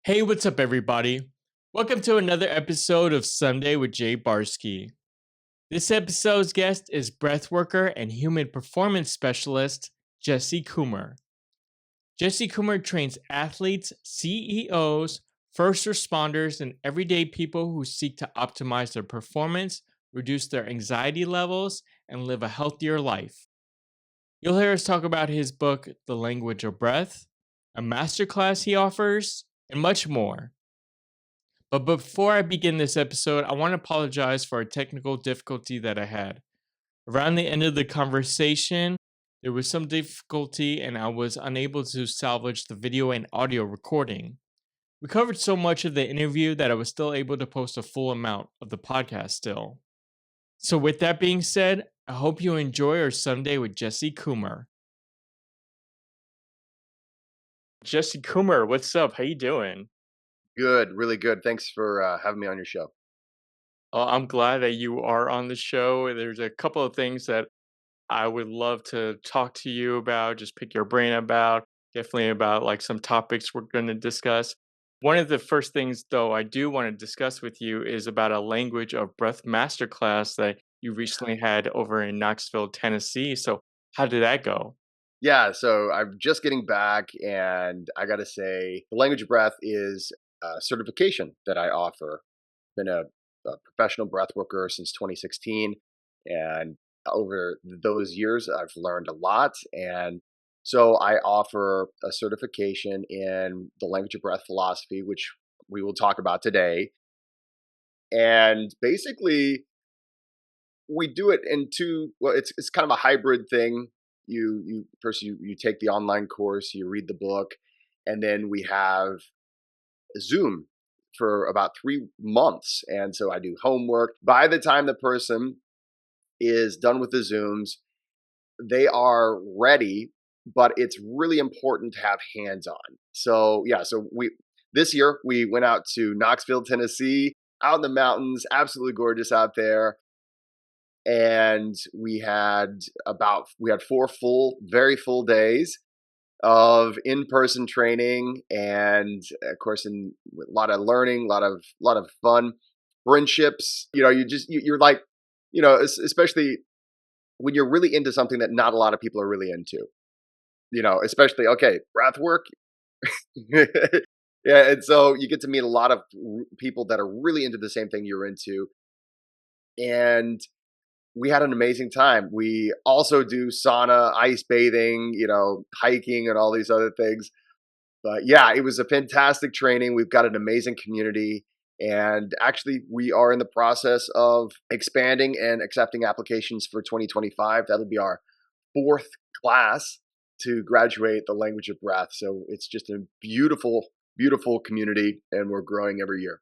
Hey, what's up, everybody? Welcome to another episode of Sunday with Jay Barsky. This episode's guest is breathworker and human performance specialist Jesse Coomer. Jesse Coomer trains athletes, CEOs, first responders, and everyday people who seek to optimize their performance, reduce their anxiety levels, and live a healthier life. You'll hear us talk about his book, The Language of Breath, a masterclass he offers, and much more. But before I begin this episode, I want to apologize for a technical difficulty that I had. Around the end of the conversation, there was some difficulty and I was unable to salvage the video and audio recording. We covered so much of the interview that I was still able to post a full amount of the podcast still. So with that being said, I hope you enjoy our Sunday with Jesse Coomer. Jesse Coomer, what's up? How you doing? Good, really good. Thanks for having me on your show. I'm glad that you are on the show. There's a couple of things that I would love to talk to you about, just pick your brain about, definitely about like some topics we're going to discuss. One of the first things, though, I do want to discuss with you is about a language of breath masterclass that you recently had over in Knoxville, Tennessee. So, how did that go? Yeah, so I'm just getting back, and I got to say, the language of breath is a certification that I offer. Been a professional breath worker since 2016, and over those years, I've learned a lot. And so I offer a certification in the language of breath philosophy, which we will talk about today. And basically, we do it in two. Well, it's kind of a hybrid thing. You first you take the online course, you read the book, and then we have Zoom for about 3 months. And so I do homework. By the time the person is done with the Zooms, they are ready, but it's really important to have hands on. So yeah, so we this year we went out to Knoxville, Tennessee, out in the mountains, absolutely gorgeous out there. And we had 4 very full days of in-person training, and of course, a lot of learning, a lot of fun, friendships. You're like, especially when you're really into something that not a lot of people are really into. Especially breath work. Yeah, and so you get to meet a lot of people that are really into the same thing you're into, and we had an amazing time. We also do sauna, ice bathing, hiking and all these other things. But yeah, it was a fantastic training. We've got an amazing community. And actually, we are in the process of expanding and accepting applications for 2025. That'll be our 4th class to graduate the language of breath. So it's just a beautiful, beautiful community, and we're growing every year.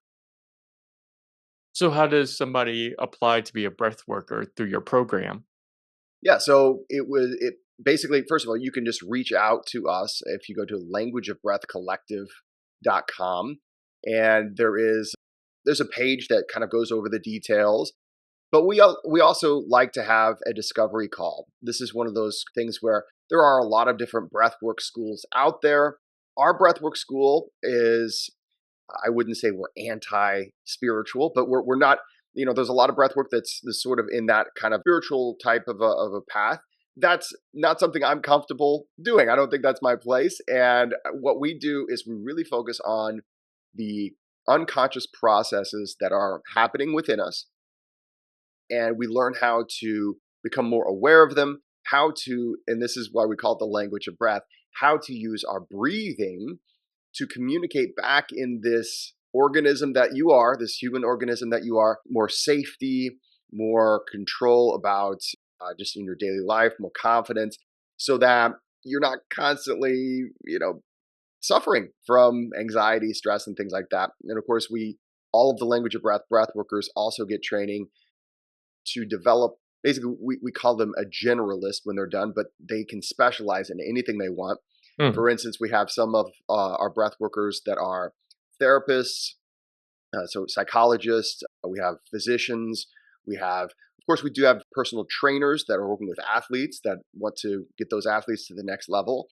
So, how does somebody apply to be a breath worker through your program? Yeah, so it basically, first of all, you can just reach out to us if you go to languageofbreathcollective.com, and there's a page that kind of goes over the details. But we also like to have a discovery call. This is one of those things where there are a lot of different breathwork schools out there. Our breathwork school is, I wouldn't say we're anti-spiritual, but we're not. There's a lot of breath work that's sort of in that kind of spiritual type of a path. That's not something I'm comfortable doing. I don't think that's my place. And what we do is we really focus on the unconscious processes that are happening within us. And we learn how to become more aware of them, and this is why we call it the language of breath, how to use our breathing to communicate back in this organism that you are, this human organism that you are, more safety, more control about just in your daily life, more confidence, so that you're not constantly, suffering from anxiety, stress, and things like that. And of course, all of the language of breath workers also get training to develop. Basically, we call them a generalist when they're done, but they can specialize in anything they want. Hmm. For instance, we have some of our breath workers that are therapists, so psychologists, we have physicians, of course, we do have personal trainers that are working with athletes that want to get those athletes to the next level.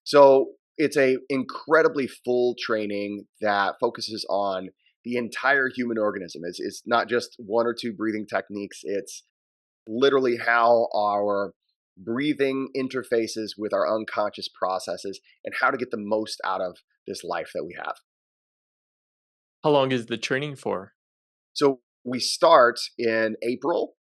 So It's a incredibly full training that focuses on the entire human organism. It's not just one or two breathing techniques. It's literally how our breathing interfaces with our unconscious processes and how to get the most out of this life that we have. How long is the training for? So we start in April,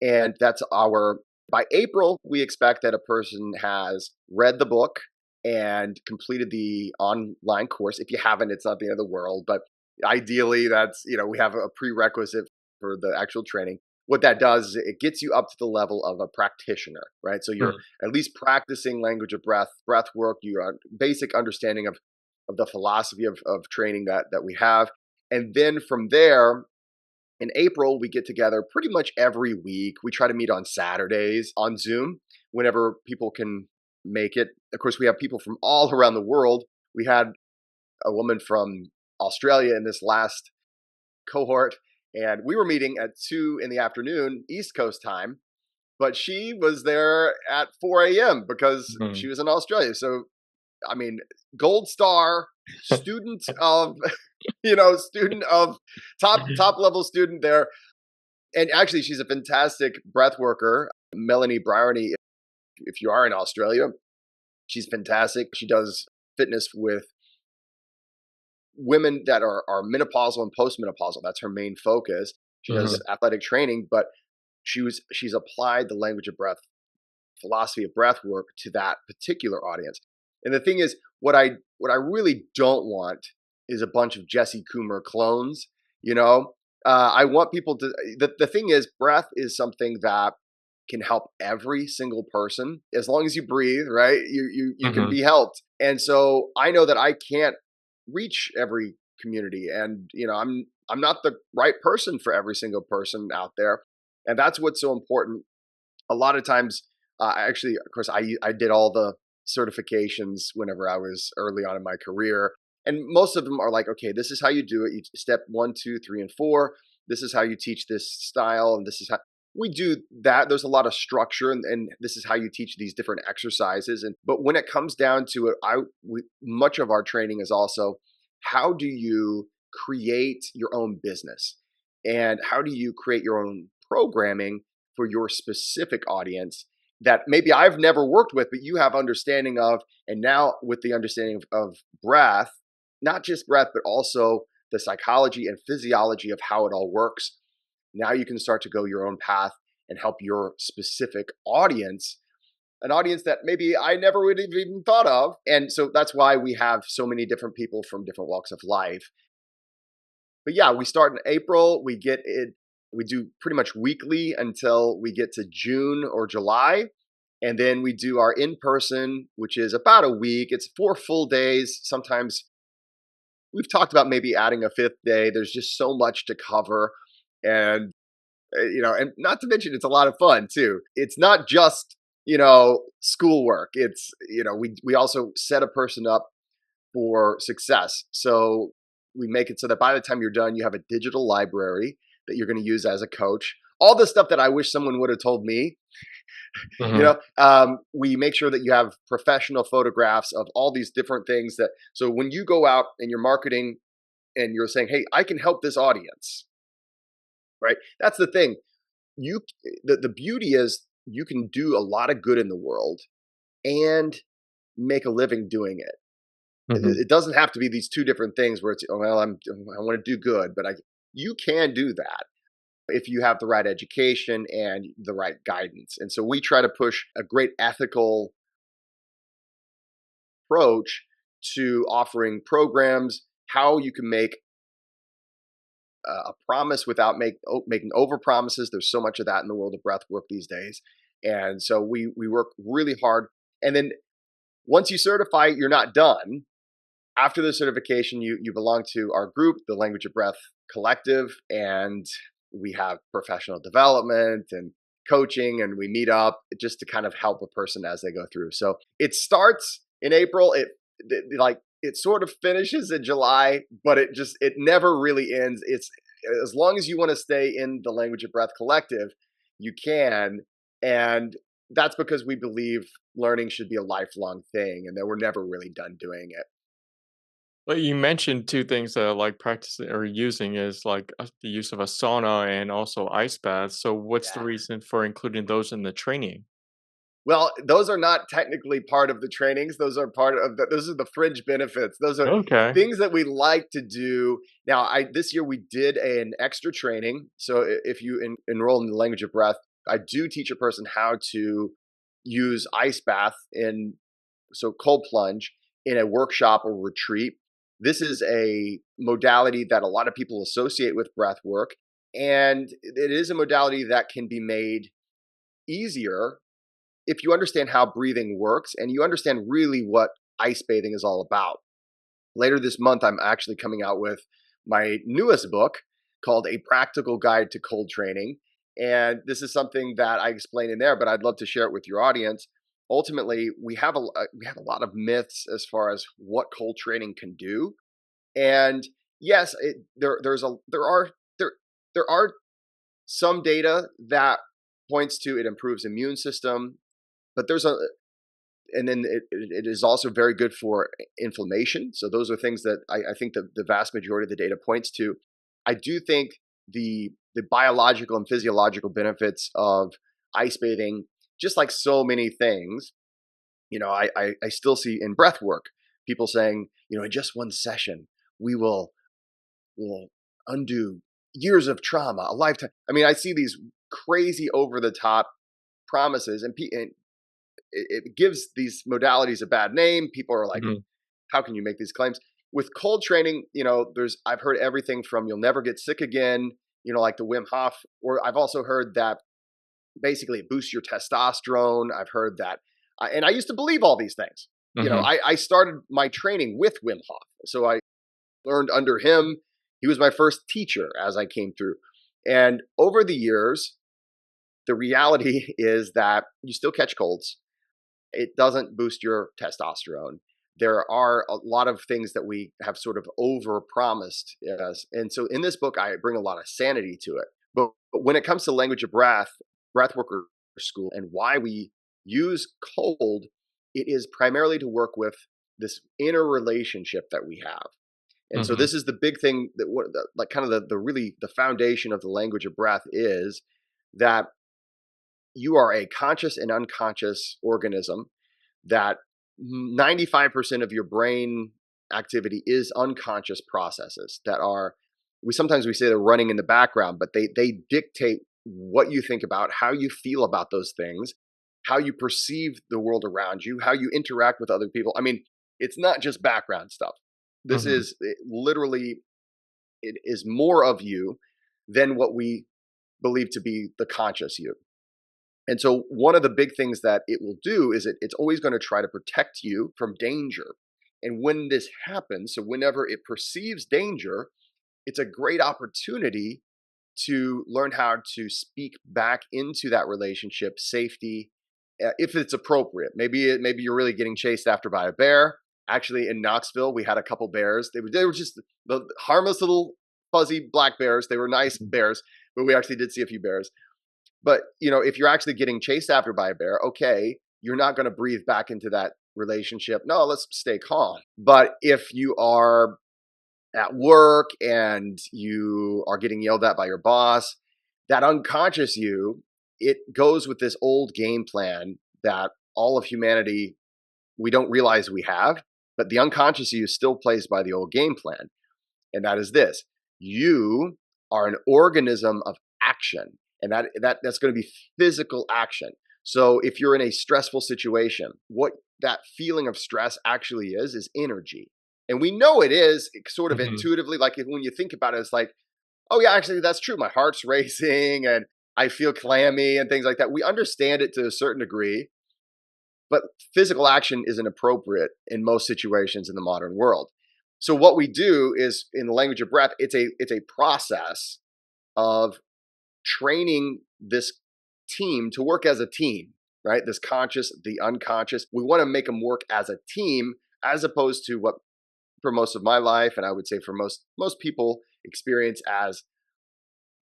and that's our by April, we expect that a person has read the book and completed the online course. If you haven't, it's not the end of the world, but ideally that's, we have a prerequisite for the actual training. What that does is it gets you up to the level of a practitioner, right? So you're Mm. at least practicing language of breath work, your basic understanding of the philosophy of training that we have. And then from there, in April, we get together pretty much every week. We try to meet on Saturdays on Zoom whenever people can make it. Of course, we have people from all around the world. We had a woman from Australia in this last cohort, and we were meeting at 2 in the afternoon, East Coast time, but she was there at 4 a.m. because she Mhm. was in Australia. So, I mean, gold star student of, student of top level student there. And actually, she's a fantastic breath worker. Melanie Bryony, if you are in Australia, she's fantastic. She does fitness with women that are menopausal and postmenopausal. That's her main focus. She does Mhm. athletic training, but she's applied the language of breath, philosophy of breath work to that particular audience. And the thing is, what I really don't want is a bunch of Jesse Coomer clones. You know, I want people to. The thing is, breath is something that can help every single person as long as you breathe. Right, you can Mhm. be helped. And so I know that I can't reach every community, and I'm not the right person for every single person out there, and that's what's so important. A lot of times, actually, of course, I did all the certifications whenever I was early on in my career, and most of them are like, okay, this is how you do it. You step 1, 2, 3, and 4. This is how you teach this style, and this is how we do that. There's a lot of structure, and this is how you teach these different exercises. And but when it comes down to it, much of our training is also how do you create your own business, and how do you create your own programming for your specific audience that maybe I've never worked with, but you have understanding of. And now with the understanding of breath, not just breath, but also the psychology and physiology of how it all works. Now you can start to go your own path and help your specific audience, an audience that maybe I never would have even thought of. And so that's why we have so many different people from different walks of life. But yeah, we start in April. We get it. We do pretty much weekly until we get to June or July. And then we do our in person, which is about a week. It's 4 full days. Sometimes we've talked about maybe adding a fifth day. There's just so much to cover. And, and not to mention, it's a lot of fun too. It's not just, schoolwork. It's, we also set a person up for success. So we make it so that by the time you're done, you have a digital library that you're going to use as a coach. All the stuff that I wish someone would have told me. Mhm. We make sure that you have professional photographs of all these different things that. So when you go out and you're marketing and you're saying, "Hey, I can help this audience," right? That's the thing. The beauty is you can do a lot of good in the world and make a living doing it. Mhm. It doesn't have to be these two different things where it's, oh, well, I want to do good, but you can do that if you have the right education and the right guidance. And so we try to push a great ethical approach to offering programs, how you can make a promise without making over promises. There's so much of that in the world of breath work these days. And so we work really hard. And then once you certify, you're not done. After the certification, you belong to our group, the Language of Breath Collective, and we have professional development and coaching, and we meet up just to kind of help a person as they go through. So it starts in April. It sort of finishes in July, but it never really ends. It's as long as you want to stay in the Language of Breath Collective, you can. And that's because we believe learning should be a lifelong thing and that we're never really done doing it. Well, you mentioned two things that I like practicing or using is like the use of a sauna and also ice baths. So, what's the Yeah. reason for including those in the training? Well, those are not technically part of the trainings. Those are part of those are the fringe benefits. Those are Okay. things that we like to do. Now, I this year we did an extra training. So if you enroll in the language of breath, I do teach a person how to use ice bath in cold plunge in a workshop or retreat. This is a modality that a lot of people associate with breath work, and it is a modality that can be made easier if you understand how breathing works and you understand really what ice bathing is all about. Later this month, I'm actually coming out with my newest book called A Practical Guide to Cold Training. And this is something that I explain in there, but I'd love to share it with your audience. Ultimately, we have a lot of myths as far as what cold training can do. And yes, there are some data that points to it improves immune system, but there's a and then it is also very good for inflammation. So those are things that I think the vast majority of the data points to. I do think the biological and physiological benefits of ice bathing, just like so many things, I still see in breath work people saying, in just one session we will undo years of trauma, a lifetime. I mean, I see these crazy over the top promises, and it gives these modalities a bad name. People are like, Mhm. how can you make these claims? With cold training, I've heard everything from you'll never get sick again, like the Wim Hof, or I've also heard that basically it boosts your testosterone. I've heard that, and I used to believe all these things. Mhm. I started my training with Wim Hof, so I learned under him. He was my first teacher as I came through, and over the years, the reality is that you still catch colds. It doesn't boost your testosterone. There are a lot of things that we have sort of over promised. And so in this book, I bring a lot of sanity to it. But when it comes to language of breath, Breathworker School, and why we use cold, it is primarily to work with this inner relationship that we have. And so Mhm. this is the big thing that like kind of the really the foundation of the language of breath is that you are a conscious and unconscious organism that 95% of your brain activity is unconscious processes that are we say they're running in the background, but they dictate what you think about, how you feel about those things, how you perceive the world around you, how you interact with other people. I mean, it's not just background stuff. This Mhm. is literally it is more of you than what we believe to be the conscious you. And so, one of the big things that it will do is it's always going to try to protect you from danger. And when this happens, so whenever it perceives danger, it's a great opportunity to learn how to speak back into that relationship, safety, if it's appropriate. Maybe you're really getting chased after by a bear. Actually, in Knoxville, we had a couple bears. They were just the harmless little fuzzy black bears. They were nice Mhm. bears, but we actually did see a few bears. But, if you're actually getting chased after by a bear, okay, you're not going to breathe back into that relationship. No, let's stay calm. But if you are at work and you are getting yelled at by your boss, that unconscious you, it goes with this old game plan that all of humanity we don't realize we have, but the unconscious you still plays by the old game plan. And that is this: you are an organism of action, and that's going to be physical action. So if you're in a stressful situation, what that feeling of stress actually is energy. And we know it is sort of Mhm. intuitively, like when you think about it, it's like, oh yeah, actually that's true. My heart's racing and I feel clammy and things like that. We understand it to a certain degree, but physical action isn't appropriate in most situations in the modern world. So what we do is in the language of breath, it's a process of training this team to work as a team, right? This conscious, the unconscious. We want to make them work as a team as opposed to what for most of my life and I would say for most people experience as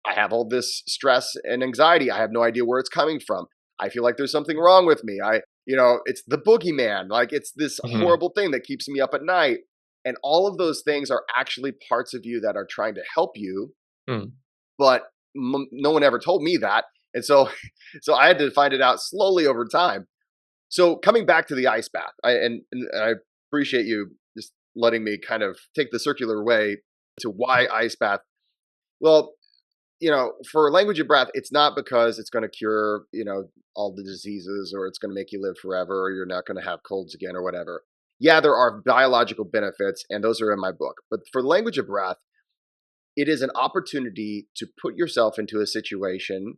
I have all this stress and anxiety. I have no idea where it's coming from. I feel like there's something wrong with me. It's the boogeyman. Like it's this Mhm. horrible thing that keeps me up at night. And all of those things are actually parts of you that are trying to help you, Mm. but no one ever told me that. And so, so I had to find it out slowly over time. So coming back to the ice bath, and I appreciate you just letting me kind of take the circular way to why ice bath. Well, for language of breath, it's not because it's going to cure, all the diseases or it's going to make you live forever or you're not going to have colds again or whatever. Yeah, there are biological benefits, and those are in my book. But for language of breath, it is an opportunity to put yourself into a situation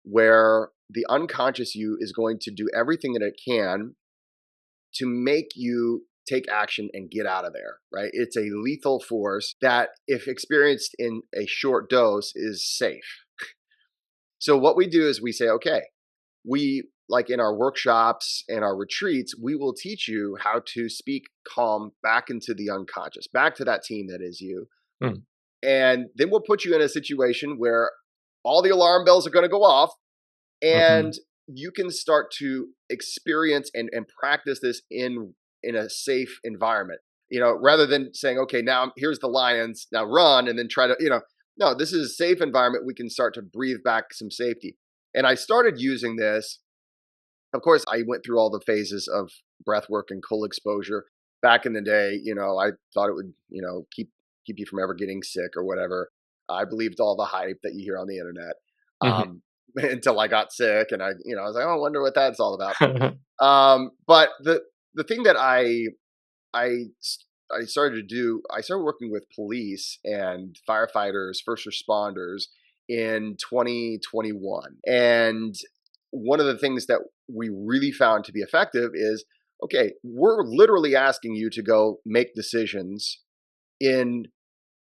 where the unconscious you is going to do everything that it can to make you take action and get out of there, right? It's a lethal force that, if experienced in a short dose, is safe. So, what we do is we say, okay, we like in our workshops and our retreats, we will teach you how to speak calm back into the unconscious, back to that team that is you. Mm. And then we'll put you in a situation where all the alarm bells are going to go off, and Mhm. you can start to experience and practice this in a safe environment, rather than saying, okay, now here's the lions, now run, and then try to, no, this is a safe environment. We can start to breathe back some safety. And I started using this. Of course, I went through all the phases of breath work and cold exposure back in the day. I thought it would, keep you from ever getting sick or whatever. I believed all the hype that you hear on the internet, Mhm. until I got sick, and I was like, oh, I wonder what that's all about. But the thing that I I started to do, I started working with police and firefighters, first responders in 2021. And one of the things that we really found to be effective is, okay, we're literally asking you to go make decisions in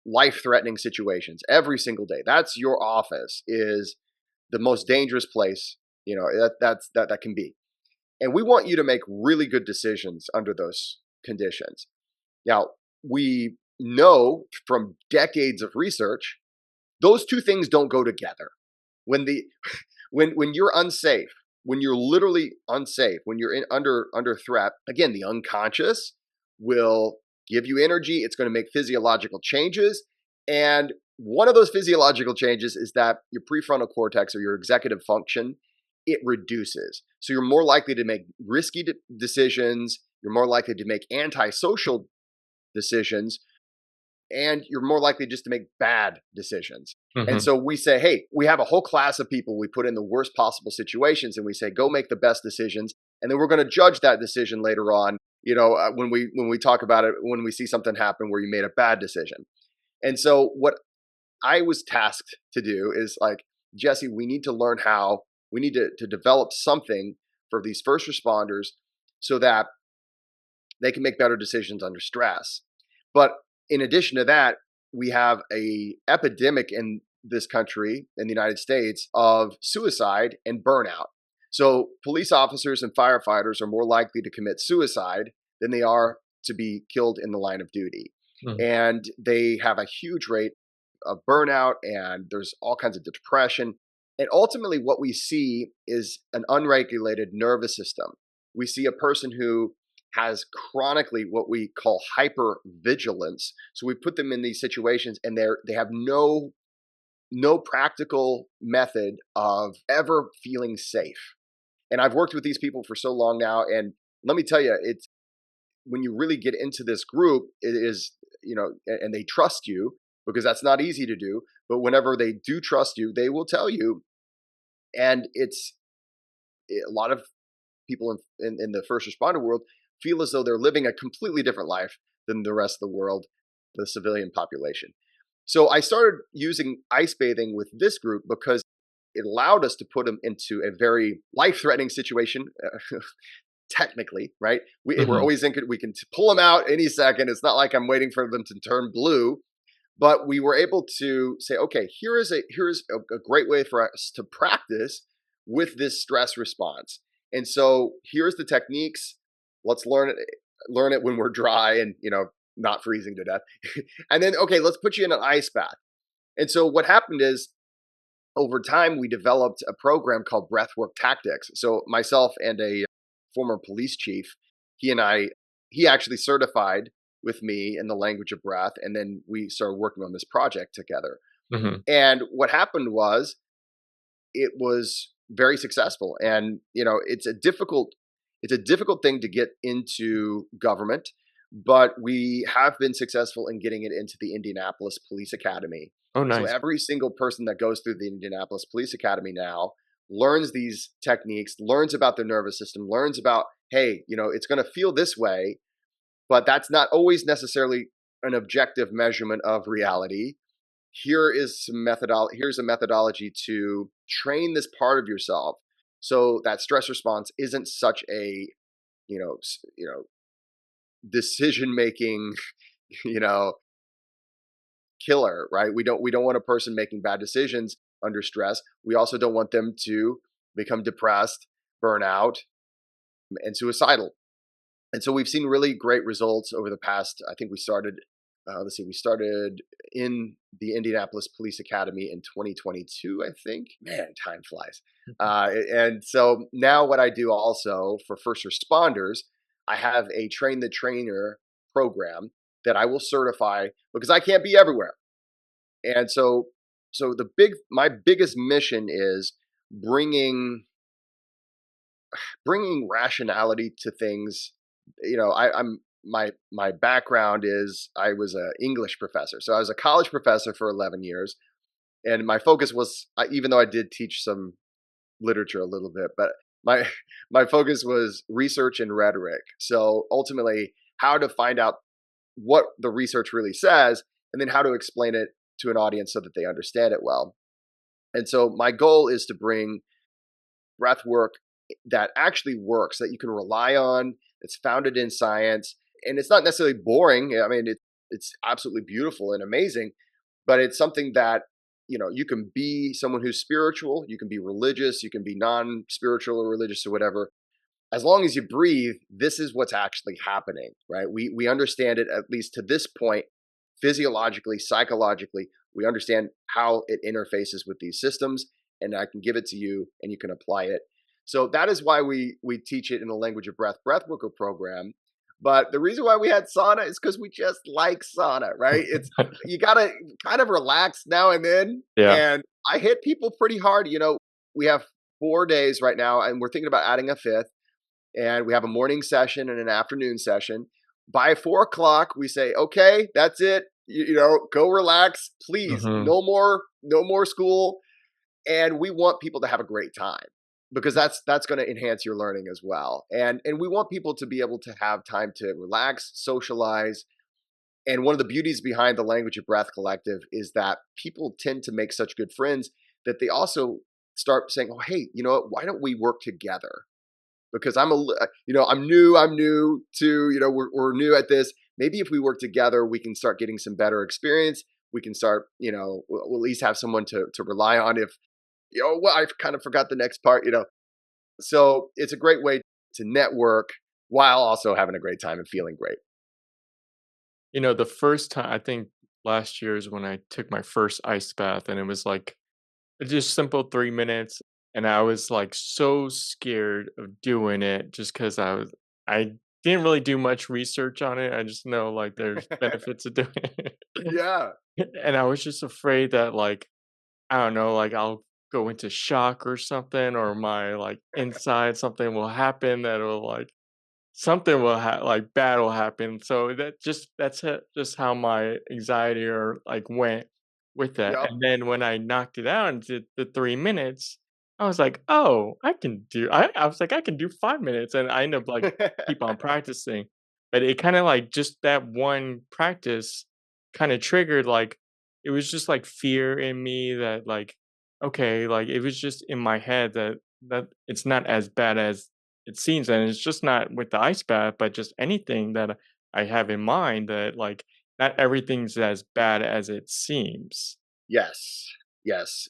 life-threatening situations every single day. That's your office is the most dangerous place, that can be. And we want you to make really good decisions under those conditions. Now, we know from decades of research, those two things don't go together. When the when you're unsafe, when you're literally unsafe, when you're under threat, again, the unconscious will give you energy. It's going to make physiological changes, and one of those physiological changes is that your prefrontal cortex or your executive function, it reduces. So you're more likely to make risky decisions. You're more likely to make antisocial decisions, and you're more likely just to make bad decisions. And Mhm. so we say, hey, we have a whole class of people we put in the worst possible situations, and we say, go make the best decisions, and then we're going to judge that decision later on. When we talk about it, when we see something happen where you made a bad decision. And so what I was tasked to do is like, Jesse, we need to learn how we need to develop something for these first responders so that they can make better decisions under stress. But in addition to that, we have a epidemic in this country, in the United States, of suicide and burnout. So police officers and firefighters are more likely to commit suicide than they are to be killed in the line of duty. Mm. And they have a huge rate of burnout, and there's all kinds of depression. And ultimately, what we see is an unregulated nervous system. We see a person who has chronically what we call hypervigilance. So we put them in these situations, and they have no practical method of ever feeling safe. And I've worked with these people for so long now, and let me tell you, it's when you really get into this group, it is, and they trust you, because that's not easy to do. But whenever they do trust you, they will tell you. And it's a lot of people in the first responder world feel as though they're living a completely different life than the rest of the world, the civilian population. So I started using ice bathing with this group because it allowed us to put them into a very life-threatening situation. Technically, right? We're Mhm. always thinking we can pull them out any second. It's not like I'm waiting for them to turn blue, but we were able to say, okay, here's a great way for us to practice with this stress response. And so here's the techniques. Let's learn it when we're dry and not freezing to death. And then, okay, let's put you in an ice bath. And so what happened is over time, we developed a program called Breathwork Tactics. So myself and a former police chief, he and I, he actually certified with me in the language of breath, and then we started working on this project together. Hmm. And what happened was, it was very successful. And it's a difficult thing to get into government, but we have been successful in getting it into the Indianapolis Police Academy. Oh, So nice. every single person that goes through the Indianapolis Police Academy now learns these techniques, learns about their nervous system, learns about, hey, it's going to feel this way, but that's not always necessarily an objective measurement of reality. Here's a methodology to train this part of yourself so that stress response isn't such a you know decision making you know killer, right? We don't want a person making bad decisions under stress. We also don't want them to become depressed, burn out, and suicidal. And so we've seen really great results over the past. I think we started. Let's see, we started in the Indianapolis Police Academy in 2022. I think, man, time flies. And so now, what I do also for first responders, I have a train the trainer program that I will certify because I can't be everywhere. And so my biggest mission is bringing bringing rationality to things. I'm my background is I was an English professor, so I was a college professor for 11 years, and my focus was, even though I did teach some literature a little bit, but my my focus was research and rhetoric. So ultimately, how to find out what the research really says, and then how to explain it to an audience so that they understand it well. And so my goal is to bring breath work that actually works, that you can rely on, that's founded in science. And it's not necessarily boring. I mean, it's absolutely beautiful and amazing, but it's something that, you can be someone who's spiritual, you can be religious, you can be non spiritual or religious or whatever. As long as you breathe, this is what's actually happening, right? We understand it, at least to this point, physiologically, psychologically. We understand how it interfaces with these systems, and I can give it to you, and you can apply it. So that is why we teach it in the language of breathworker program. But the reason why we had sauna is because we just like sauna, right? It's You gotta kind of relax now and then. Yeah. And I hit people pretty hard. We have 4 days right now, and we're thinking about adding a fifth, and we have a morning session and an afternoon session. By 4 o'clock, we say, okay, that's it. Go relax, please. Hmm. No more school. And we want people to have a great time because that's going to enhance your learning as well. And we want people to be able to have time to relax, socialize. And one of the beauties behind the Language of Breath Collective is that people tend to make such good friends that they also start saying, oh, hey, you know what? Why don't we work together? Because I'm new to, we're new at this. Maybe if we work together, we can start getting some better experience. We can start, we'll at least have someone to rely on if, well, I kind of forgot the next part. So it's a great way to network while also having a great time and feeling great. The first time, I think last year is when I took my first ice bath, and it was like just simple 3 minutes. And I was like so scared of doing it just because I didn't really do much research on it. I just know like there's benefits of doing it. Yeah. And I was just afraid that like, I don't know, like I'll go into shock or something, or my like inside something will happen that will like something will like bad will happen. So just how my anxiety or like went with that. Yep. And then when I knocked it out and did the 3 minutes, I was like, oh, I was like, I can do 5 minutes. And I ended up like keep on practicing. But it kind of like just that one practice kind of triggered like it was just like fear in me that like, okay, like it was just in my head that it's not as bad as it seems, and it's just not with the ice bath, but just anything that I have in mind that like not everything's as bad as it seems. Yes. Yes.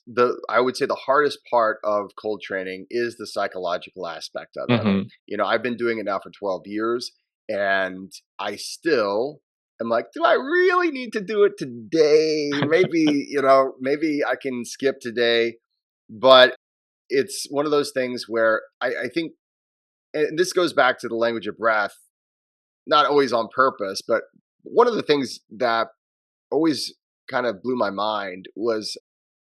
I would say the hardest part of cold training is the psychological aspect of it. Mhm. I've been doing it now for 12 years, and I still am like, do I really need to do it today? Maybe I can skip today. But it's one of those things where I think, and this goes back to the language of breath, not always on purpose, but one of the things that always kind of blew my mind was,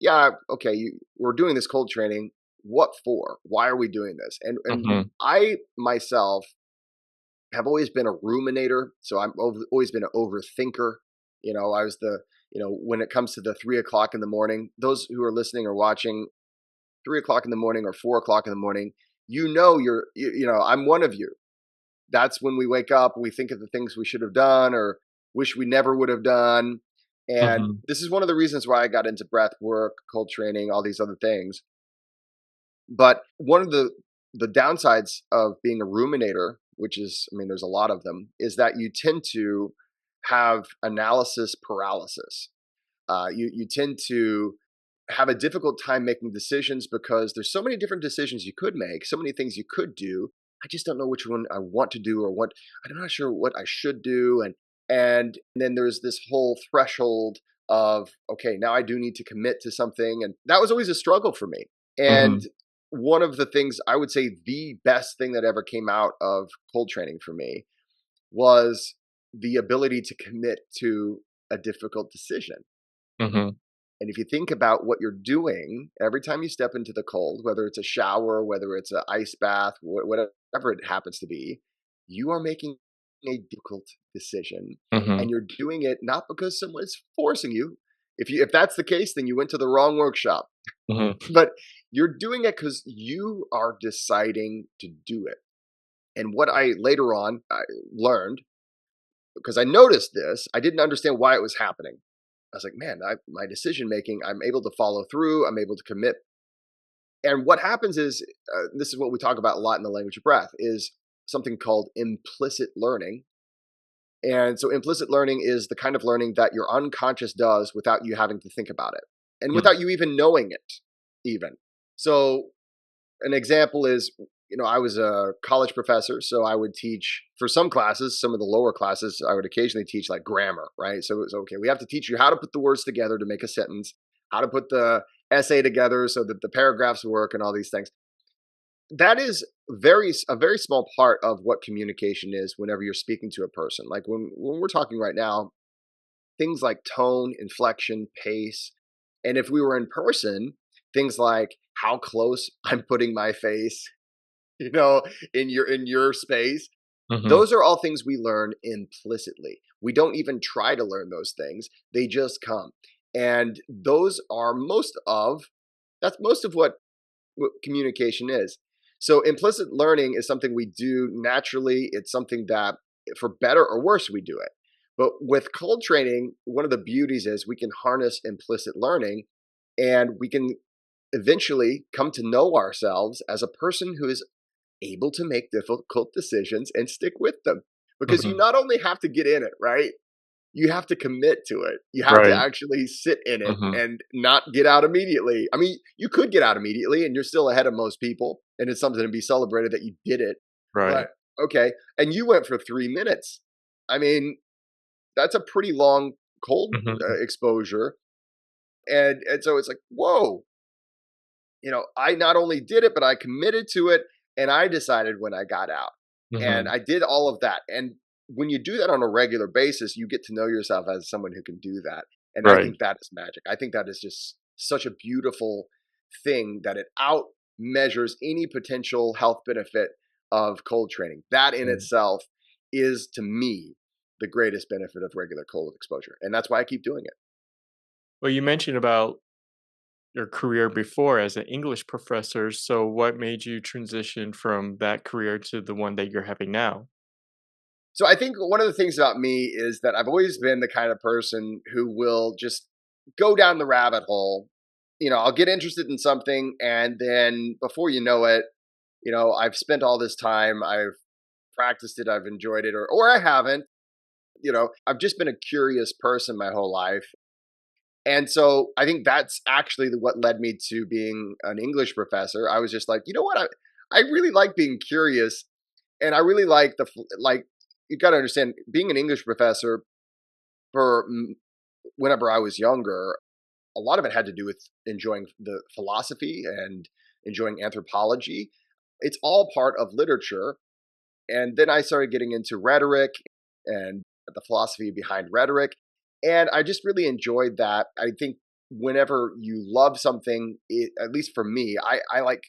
yeah, okay, we're doing this cold training. What for? Why are we doing this? And Mhm. I myself have always been a ruminator, so always been an overthinker. I was when it comes to the 3 o'clock in the morning, those who are listening or watching, 3 o'clock in the morning or 4 o'clock in the morning, I'm one of you. That's when we wake up and we think of the things we should have done or wish we never would have done. And Mhm. this is one of the reasons why I got into breath work, cold training, all these other things. But one of the downsides of being a ruminator, which is, I mean, there's a lot of them, is that you tend to have analysis paralysis. You tend to have a difficult time making decisions because there's so many different decisions you could make, so many things you could do. I just don't know which one I want to do or what I'm not sure what I should do. And then there's this whole threshold of, okay, now I do need to commit to something. And that was always a struggle for me. And Mhm. one of the things I would say the best thing that ever came out of cold training for me was the ability to commit to a difficult decision. Mhm. And if you think about what you're doing every time you step into the cold, whether it's a shower, whether it's an ice bath, whatever it happens to be, you are making a difficult decision. And Mhm. you're doing it not because someone's forcing you. If that's the case, then you went to the wrong workshop. Mhm. But you're doing it because you are deciding to do it. And what I later on I learned, because I noticed this, I didn't understand why it was happening. I was like, man, my decision making, I'm able to follow through, I'm able to commit. And what happens is, this is what we talk about a lot in the language of breath, is something called implicit learning. And so implicit learning is the kind of learning that your unconscious does without you having to think about it and Mm. without you even knowing it, even. So an example is, I was a college professor, so I would teach for some classes, some of the lower classes, I would occasionally teach like grammar, right? So it was okay, we have to teach you how to put the words together to make a sentence, how to put the essay together so that the paragraphs work and all these things. That is a very small part of what communication is whenever you're speaking to a person. Like when we're talking right now, things like tone, inflection, pace, and if we were in person, things like how close I'm putting my face, you know, in your space. Mhm. Those are all things we learn implicitly. We don't even try to learn those things. They just come. And those are most of what communication is. So implicit learning is something we do naturally. It's something that for better or worse we do it. But with cold training, one of the beauties is we can harness implicit learning and we can eventually come to know ourselves as a person who is able to make difficult decisions and stick with them. Because you Mhm. not only have to get in it, right? You have to commit to it. You have to Right. actually sit in it Mhm. and not get out immediately. I mean, you could get out immediately and you're still ahead of most people, and it's something to be celebrated that you did it. Right. But okay, and you went for 3 minutes. I mean, that's a pretty long cold Mhm. exposure, and so it's like, whoa, I not only did it, but I committed to it and I decided when I got out. And Mhm. I did all of that. And when you do that on a regular basis, you get to know yourself as someone who can do that. And I Right. think that is magic. I think that is just such a beautiful thing that it out measures any potential health benefit of cold training. That in Mm. itself is to me the greatest benefit of regular cold exposure. And that's why I keep doing it. Well, you mentioned about your career before as an English professor. So, what made you transition from that career to the one that you're having now? So I think one of the things about me is that I've always been the kind of person who will just go down the rabbit hole. I'll get interested in something and then before you know it, I've spent all this time, I've practiced it, I've enjoyed it or I haven't. I've just been a curious person my whole life. And so I think that's actually what led me to being an English professor. I was just like, you know what? I really like being curious and I really like like you got to understand being an English professor for whenever I was younger. a lot of it had to do with enjoying the philosophy and enjoying anthropology. It's all part of literature. And then I started getting into rhetoric and the philosophy behind rhetoric. And I just really enjoyed that. I think whenever you love something, at least for me, I like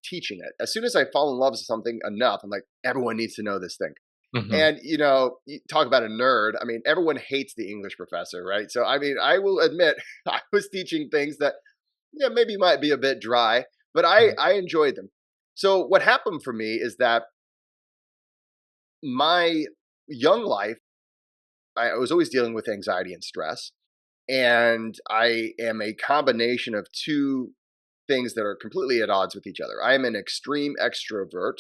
teaching it. As soon as I fall in love with something enough, I'm like, everyone needs to know this thing. Hmm. And you talk about a nerd. I mean, everyone hates the English professor, right? So I mean, I will admit I was teaching things that maybe might be a bit dry, but I enjoyed them. So what happened for me is that my young life, I was always dealing with anxiety and stress, and I am a combination of two things that are completely at odds with each other. I am an extreme extrovert.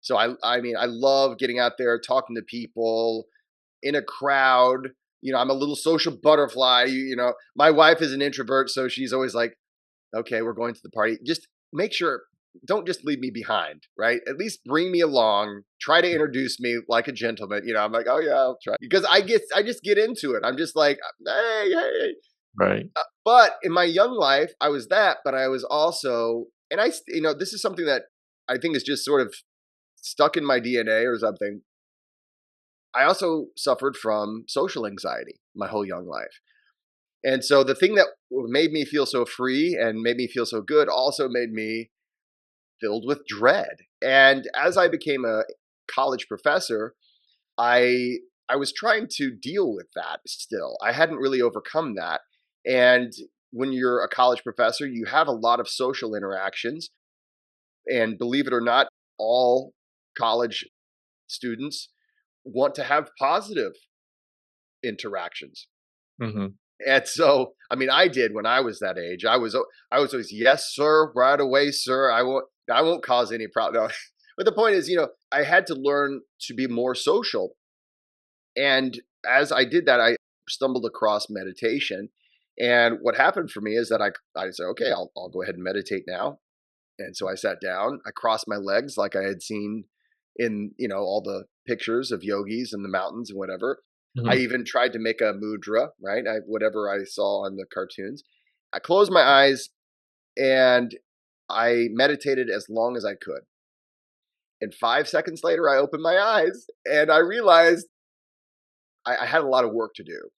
So I mean, I love getting out there, talking to people in a crowd. I'm a little social butterfly. My wife is an introvert, so she's always like, "Okay, we're going to the party. Just make sure don't just leave me behind, right? At least bring me along. Try to introduce me like a gentleman." I'm like, "Oh yeah, I'll try." Because I just get into it. I'm just like, "Hey, hey." Right. But in my young life, I was that, but I was also, and this is something that I think is just sort of stuck in my DNA or something. I also suffered from social anxiety my whole young life. And so the thing that made me feel so free and made me feel so good also made me filled with dread. And as I became a college professor, I I was trying to deal with that still. I hadn't really overcome that. And when you're a college professor, you have a lot of social interactions. And believe it or not, all college students want to have positive interactions. Hmm. And so, I mean, I did when I was that age. I was always, yes, sir, right away, sir. I won't cause any problem. No. But the point is, I had to learn to be more social. And as I did that, I stumbled across meditation. And what happened for me is that I said, okay, I'll go ahead and meditate now. And so I sat down, I crossed my legs like I had seen in, all the pictures of yogis in the mountains and whatever. I Hmm. even tried to make a mudra, right? Whatever I saw on the cartoons. I closed my eyes and I meditated as long as I could. And 5 seconds later, I opened my eyes and I realized I had a lot of work to do.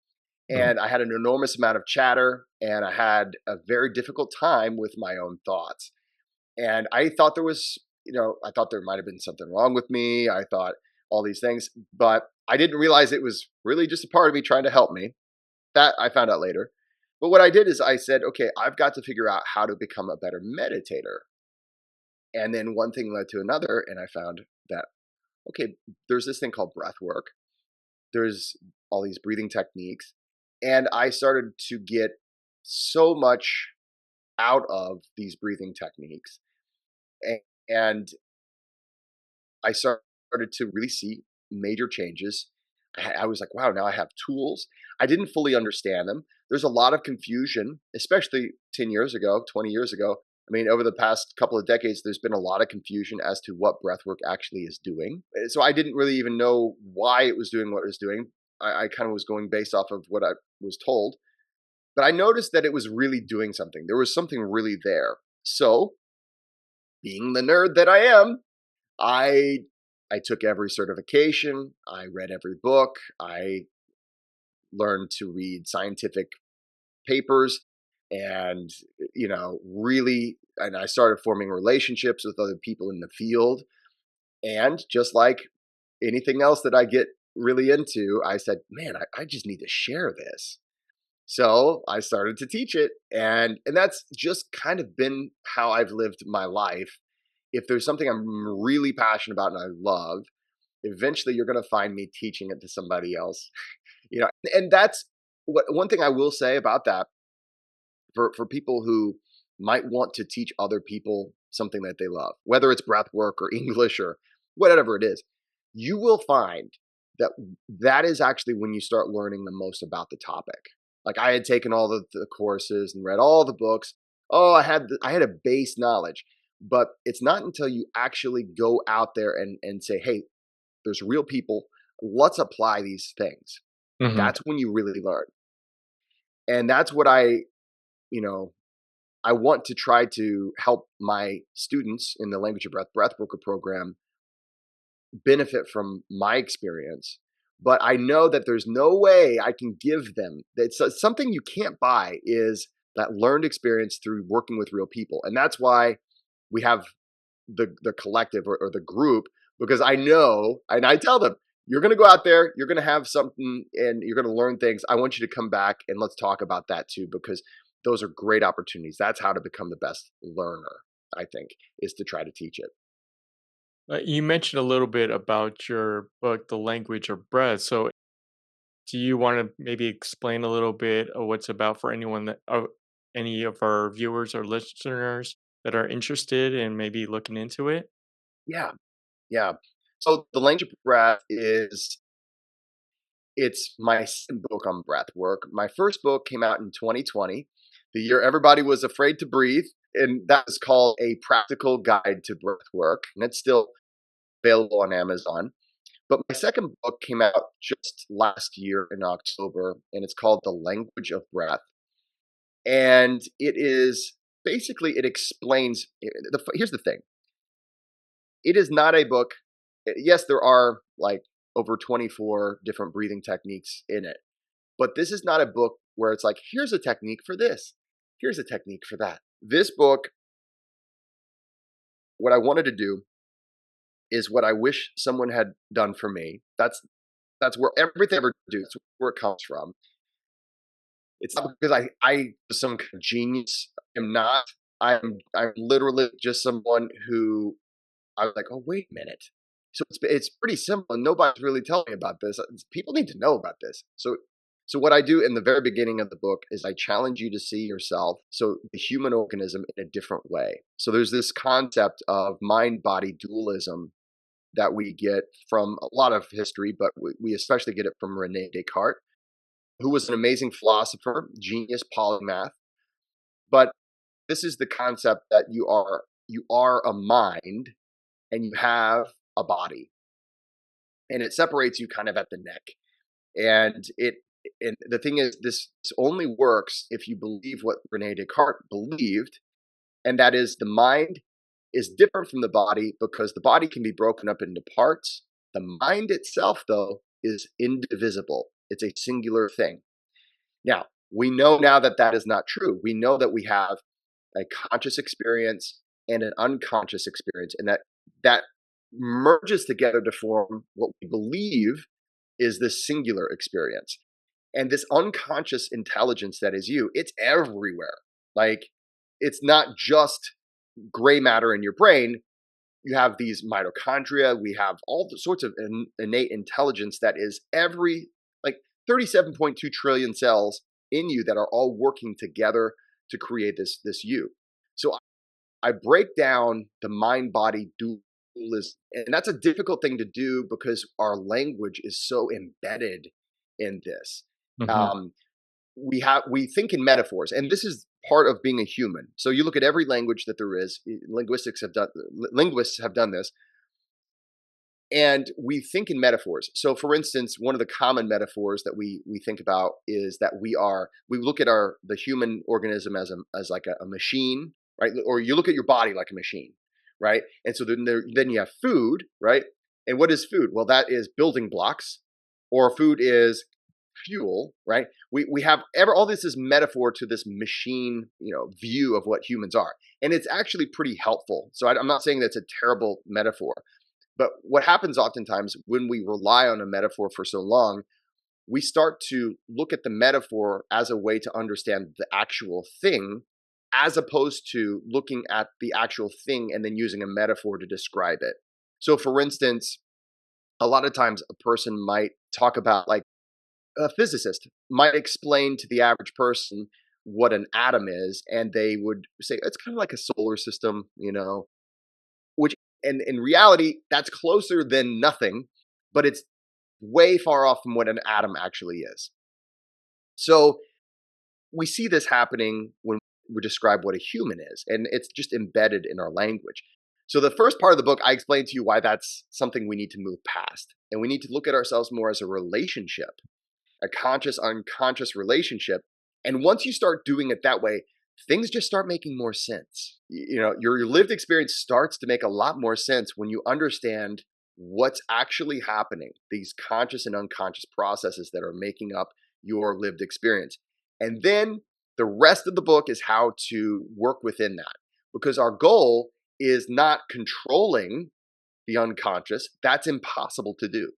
Right. And I had an enormous amount of chatter and I had a very difficult time with my own thoughts. And I thought I thought there might have been something wrong with me. I thought all these things, but I didn't realize it was really just a part of me trying to help me. That I found out later. But what I did is I said, okay, I've got to figure out how to become a better meditator. And then one thing led to another. And I found that, okay, there's this thing called breath work. There's all these breathing techniques. And I started to get so much out of these breathing techniques. And I started to really see major changes. I was like, wow, now I have tools. I didn't fully understand them. There's a lot of confusion, especially 10 years ago, 20 years ago. I mean, over the past couple of decades, there's been a lot of confusion as to what breathwork actually is doing. So I didn't really even know why it was doing what it was doing. I kind of was going based off of what I was told. But I noticed that it was really doing something. There was something really there. So, being the nerd that I am, I I took every certification, I read every book, I learned to read scientific papers and really, and I started forming relationships with other people in the field. And just like anything else that I get really into, I said, man, I just need to share this. So I started to teach it. And that's just kind of been how I've lived my life. If there's something I'm really passionate about and I love, eventually you're going to find me teaching it to somebody else. And that's what one thing I will say about that for people who might want to teach other people something that they love, whether it's breath work or English or whatever it is, you will find that that is actually when you start learning the most about the topic. Like I had taken all the courses and read all the books. Oh, I had a base knowledge, but it's not until you actually go out there and say, hey, there's real people. Let's apply these things. Hmm. That's when you really learn. And that's what you know, I want to try to help my students in the Language of Breath Breathworker program benefit from my experience. But I know that there's no way I can give them it's something you can't buy is that learned experience through working with real people. And that's why we have the collective or the group, because I know, and I tell them, you're going to go out there, you're going to have something, and you're going to learn things. I want you to come back and let's talk about that too, because those are great opportunities. That's how to become the best learner, I think, is to try to teach it. You mentioned a little bit about your book, The Language of Breath. So, do you want to maybe explain a little bit of what's about for anyone that, any of our viewers or listeners that are interested in maybe looking into it? Yeah, yeah. So the language of breath it's my second book on breath work. My first book came out in 2020, the year everybody was afraid to breathe, and that was called A Practical Guide to Breath Work, and it's still available on Amazon. But my second book came out just last year in October, and it's called The Language of Breath. And it is basically, it explains. Here's the thing, it is not a book. Yes, there are like over 24 different breathing techniques in it, but this is not a book where it's like, here's a technique for this, here's a technique for that. This book, what I wanted to do is what I wish someone had done for me. That's where everything I ever do, that's where it comes from. It's not because I was some kind of genius. I'm not. I'm literally just someone who I was like, oh wait a minute. So it's pretty simple, and nobody's really telling me about this. People need to know about this. So what I do in the very beginning of the book is I challenge you to see yourself, so the human organism, in a different way. So there's this concept of mind body dualism that we get from a lot of history, but we especially get it from Rene Descartes, who was an amazing philosopher, genius, polymath. But this is the concept that you are a mind and you have a body, and it separates you kind of at the neck. And the thing is, this only works if you believe what Rene Descartes believed, and that is the mind is different from the body because the body can be broken up into parts. The mind itself, though, is indivisible. It's a singular thing. Now, we know now that that is not true. We know that we have a conscious experience and an unconscious experience, and that merges together to form what we believe is this singular experience. And this unconscious intelligence that is you, it's everywhere. Like, it's not just gray matter in your brain. You have these mitochondria. We have all the sorts of innate intelligence that is like 37.2 trillion cells in you that are all working together to create this you. So I break down the mind body dualism, and that's a difficult thing to do because our language is so embedded in this. Hmm. Um, we think in metaphors, and this is part of being a human. So you look at every language that there is. Linguists have done this, and we think in metaphors. So, for instance, one of the common metaphors that we think about is that we look at the human organism as like a machine, right? Or you look at your body like a machine, right? And so then you have food, right? And what is food? Well, that is building blocks, or food is fuel, right? We have all this is metaphor to this machine, view of what humans are, and it's actually pretty helpful. So I'm not saying that's a terrible metaphor, but what happens oftentimes when we rely on a metaphor for so long, we start to look at the metaphor as a way to understand the actual thing, as opposed to looking at the actual thing and then using a metaphor to describe it. So, for instance, a lot of times a person might talk about, like, a physicist might explain to the average person what an atom is, and they would say it's kind of like a solar system, which, and in reality, that's closer than nothing, but it's way far off from what an atom actually is. So we see this happening when we describe what a human is, and it's just embedded in our language. So the first part of the book, I explain to you why that's something we need to move past, and we need to look at ourselves more as a relationship, a conscious unconscious relationship, And once you start doing it that way, things just start making more sense. Your lived experience starts to make a lot more sense when you understand what's actually happening, these conscious and unconscious processes that are making up your lived experience. And then the rest of the book is how to work within that, because our goal is not controlling the unconscious. That's impossible to do.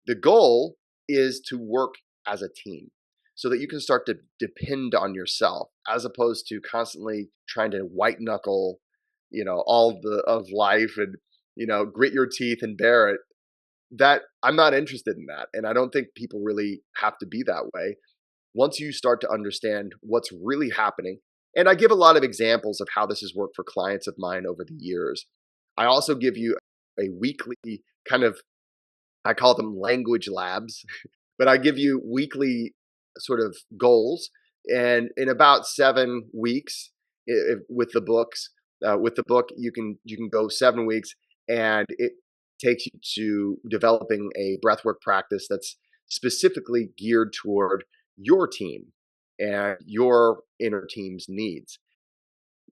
The goal is to work as a team so that you can start to depend on yourself as opposed to constantly trying to white knuckle, all of life and, grit your teeth and bear it. That I'm not interested in that. And I don't think people really have to be that way. Once you start to understand what's really happening, and I give a lot of examples of how this has worked for clients of mine over the years. I also give you a weekly kind of, I call them language labs, but I give you weekly sort of goals. And in about 7 weeks, with the book, you can go 7 weeks, and it takes you to developing a breathwork practice that's specifically geared toward your team and your inner team's needs.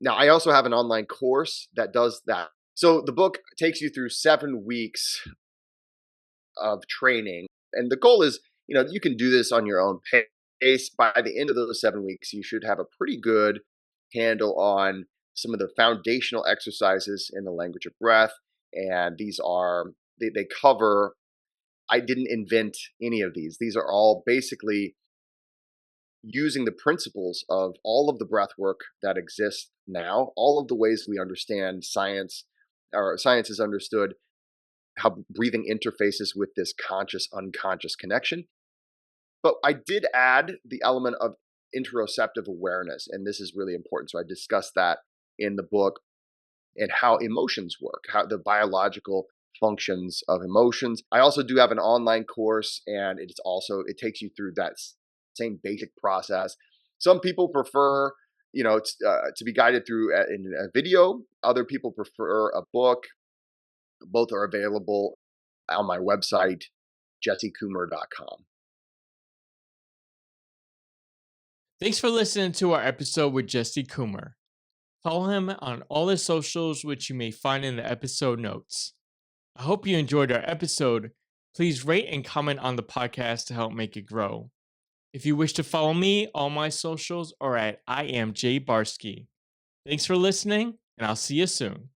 Now, I also have an online course that does that. So the book takes you through 7 weeks of training. And the goal is, you can do this on your own pace. By the end of those 7 weeks, you should have a pretty good handle on some of the foundational exercises in the language of breath. And they cover, I didn't invent any of these. These are all basically using the principles of all of the breath work that exists now, all of the ways we understand science, or science is understood, how breathing interfaces with this conscious unconscious connection. But I did add the element of interoceptive awareness, and this is really important. So I discussed that in the book, and how emotions work, how the biological functions of emotions. I also do have an online course, and it takes you through that same basic process. Some people prefer, to be guided through in a video. Other people prefer a book. Both are available on my website, jessecoomer.com. Thanks for listening to our episode with Jesse Coomer. Follow him on all his socials, which you may find in the episode notes. I hope you enjoyed our episode. Please rate and comment on the podcast to help make it grow. If you wish to follow me, all my socials are at I am Jay Barsky. Thanks for listening, and I'll see you soon.